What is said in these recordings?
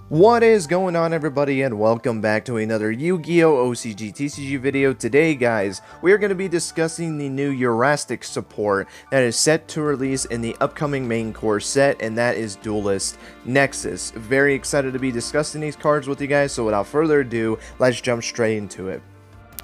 What is going on, everybody, and welcome back to another Yu-Gi-Oh! OCG TCG video. Today, guys, we are going to be discussing the new Urastic support that is set to release in the upcoming main core set, and that is Duelist Nexus. Very excited to be discussing these cards with you guys, so without further ado, let's jump straight into it.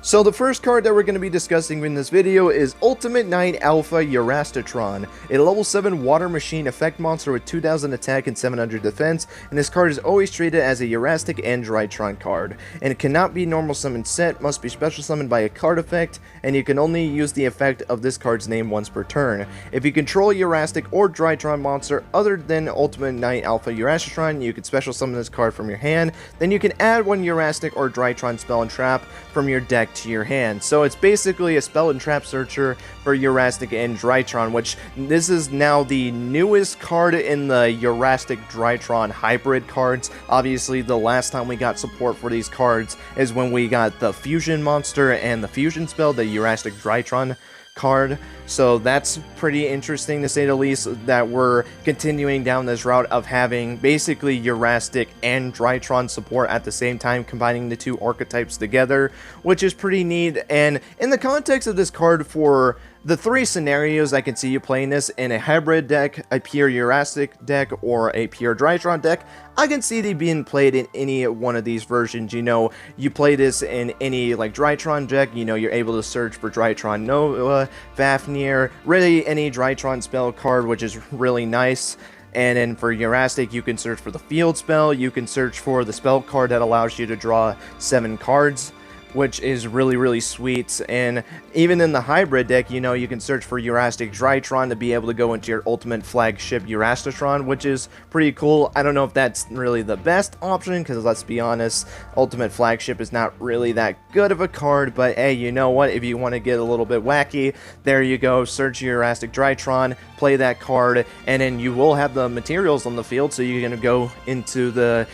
So the first card that we're going to be discussing in this video is Ultimate Knight Alpha Urastatron, a level 7 water machine effect monster with 2000 attack and 700 defense, and this card is always treated as a Urastic and Drytron card, and it cannot be normal summon set, must be special summoned by a card effect, and you can only use the effect of this card's name once per turn. If you control a Urastic or Drytron monster other than Ultimate Knight Alpha Urastatron, you can special summon this card from your hand, then you can add one Urastic or Drytron spell and trap from your deck to your hand. So it's basically a spell and trap searcher for Urastic and Drytron, which this is now the newest card in the Urastic Drytron hybrid cards. Obviously, the last time we got support for these cards is when we got the fusion monster and the fusion spell, the Urastic Drytron card. So that's pretty interesting, to say the least, that we're continuing down this route of having basically Urastic and Drytron support at the same time, combining the two archetypes together, which is pretty neat. And in the context of this card, for the three scenarios I can see you playing this in: a hybrid deck, a pure Urastic deck, or a pure Drytron deck, I can see they being played in any one of these versions. You know, you play this in any like Drytron deck, you know, you're able to search for Drytron Nova, Fafnir, really any Drytron spell card, which is really nice. And then for Urastic, you can search for the field spell, you can search for the spell card that allows you to draw 7 cards, which is really sweet. And even in the hybrid deck, you know, you can search for Urastic Drytron to be able to go into your ultimate flagship Urastatron, which is pretty cool. I don't know if that's really the best option, because let's be honest, ultimate flagship is not really that good of a card, but hey, you know what, if you want to get a little bit wacky, there you go, search Urastic Drytron, play that card, and then you will have the materials on the field, so you're going to go into the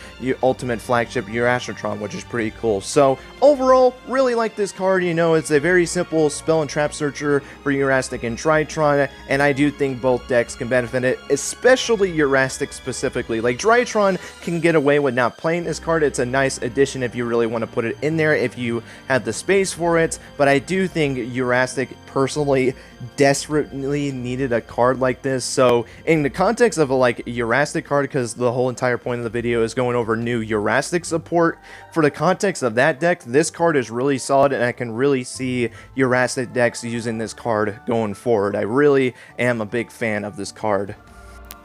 ultimate flagship Urastatron, which is pretty cool. So overall, really like this card. You know, it's a very simple spell and trap searcher for Urastic and Drytron, and I do think both decks can benefit it, especially Urastic specifically. Like, Drytron can get away with not playing this card. It's a nice addition if you really want to put it in there, if you have the space for it, but I do think Urastic personally desperately needed a card like this. So in the context of a like Urastic card, because the whole entire point of the video is going over new Urastic support, for the context of that deck, this card is really solid, and I can really see Urastic decks using this card going forward. I really am a big fan of this card.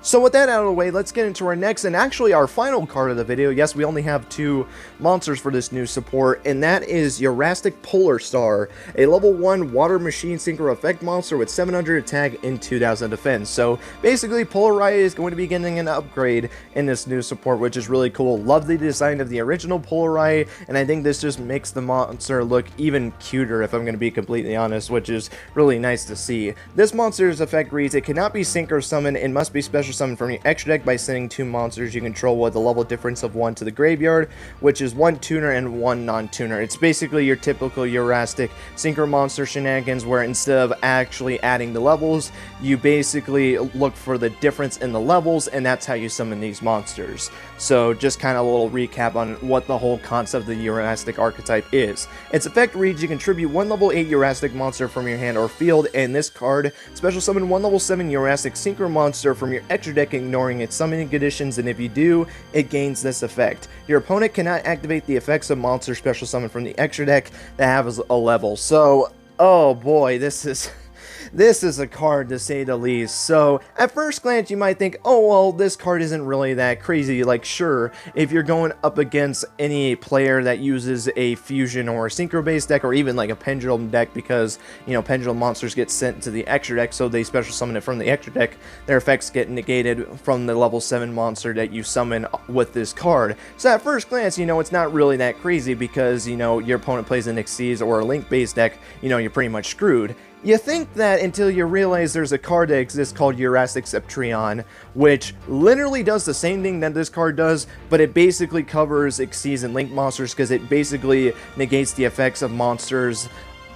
So with that out of the way, let's get into our next and actually our final card of the video. Yes, we only have 2 monsters for this new support, and that is Urastic Polar Star, a level 1 water machine synchro effect monster with 700 attack and 2000 defense. So basically, Polar is going to be getting an upgrade in this new support, which is really cool. Love the design of the original Polar, and I think this just makes the monster look even cuter, if I'm going to be completely honest, which is really nice to see. This monster's effect reads: it cannot be synchro summoned and must be special summon from your extra deck by sending 2 monsters you control with a level difference of 1 to the graveyard, which is 1 tuner and 1 non-tuner. It's basically your typical Urastic synchro monster shenanigans, where instead of actually adding the levels, you basically look for the difference in the levels, and that's how you summon these monsters. So just kind of a little recap on what the whole concept of the Urastic archetype is. Its effect reads: you contribute 1 level 8 Urastic monster from your hand or field, and this card special summon 1 level 7 Urastic synchro monster from your extra deck, ignoring its summoning conditions, and if you do, it gains this effect. Your opponent cannot activate the effects of monster special summon from the extra deck that have a level. So, oh boy, this is a card, to say the least. So at first glance, you might think, oh well, this card isn't really that crazy. Like, sure, if you're going up against any player that uses a fusion or a synchro based deck, or even like a pendulum deck, because, you know, pendulum monsters get sent to the extra deck, so they special summon it from the extra deck, their effects get negated from the level 7 monster that you summon with this card. So at first glance, you know, it's not really that crazy, because, you know, your opponent plays an Xyz or a Link based deck, you know, you're pretty much screwed. You think that until you realize there's a card that exists called Urastic Support, which literally does the same thing that this card does, but it basically covers Xyz and Link monsters, because it basically negates the effects of monsters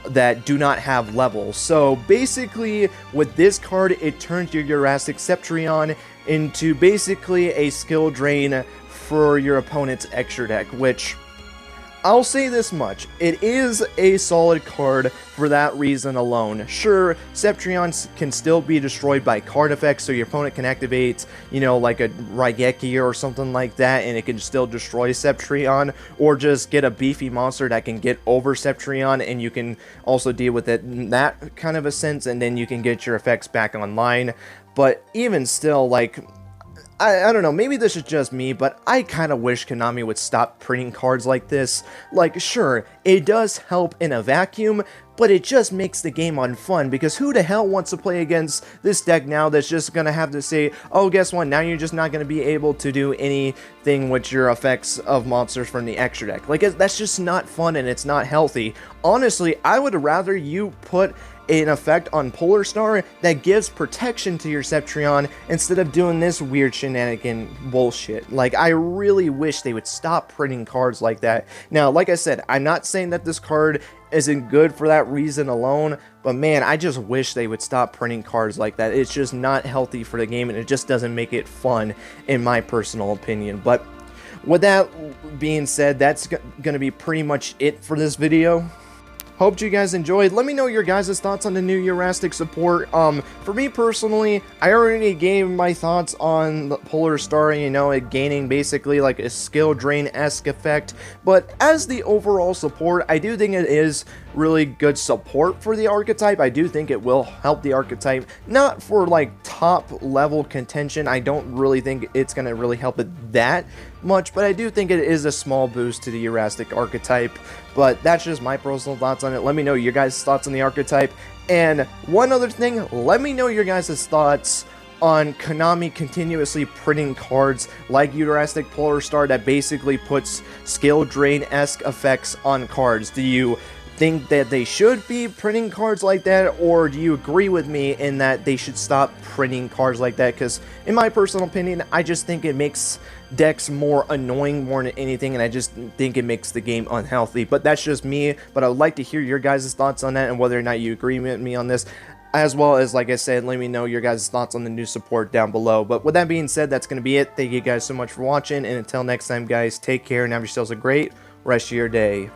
that do not have levels. So basically, with this card, it turns your Urastic Support into basically a skill drain for your opponent's extra deck, which I'll say this much, it is a solid card for that reason alone. Sure, Septrion can still be destroyed by card effects, so your opponent can activate, you know, like a Raigeki or something like that, and it can still destroy Septrion, or just get a beefy monster that can get over Septrion, and you can also deal with it in that kind of a sense, and then you can get your effects back online. But even still, like, I don't know, maybe this is just me, but I kind of wish Konami would stop printing cards like this. Like, sure, it does help in a vacuum, but it just makes the game unfun, because who the hell wants to play against this deck now that's just gonna have to say, oh, guess what, now you're just not gonna be able to do anything with your effects of monsters from the extra deck. Like, that's just not fun, and it's not healthy. Honestly, I would rather you put an effect on Polar Star that gives protection to your Septrion instead of doing this weird shenanigan bullshit. Like, I really wish they would stop printing cards like that. Now, like I said, I'm not saying that this card isn't good for that reason alone, but man, I just wish they would stop printing cards like that. It's just not healthy for the game, and it just doesn't make it fun, in my personal opinion. But with that being said, that's going to be pretty much it for this video. Hope you guys enjoyed. Let me know your guys' thoughts on the new Urastic support. For me personally, I already gave my thoughts on the Polar Star, you know, it gaining basically like a skill drain-esque effect. But as the overall support, I do think it is really good support for the archetype. I do think it will help the archetype, not for like top level contention. I don't really think it's going to really help it that much, but I do think it is a small boost to the Urastic archetype. But that's just my personal thoughts on it. Let me know your guys' thoughts on the archetype. And one other thing, let me know your guys' thoughts on Konami continuously printing cards like Urastic Polar Star that basically puts skill drain-esque effects on cards. Do you think that they should be printing cards like that, or do you agree with me in that they should stop printing cards like that? Because in my personal opinion, I just think it makes decks more annoying more than anything, and I just think it makes the game unhealthy. But that's just me, but I would like to hear your guys' thoughts on that and whether or not you agree with me on this, as well as, like I said, let me know your guys' thoughts on the new support down below. But with that being said, that's going to be it. Thank you guys so much for watching, and until next time, guys, take care and have yourselves a great rest of your day.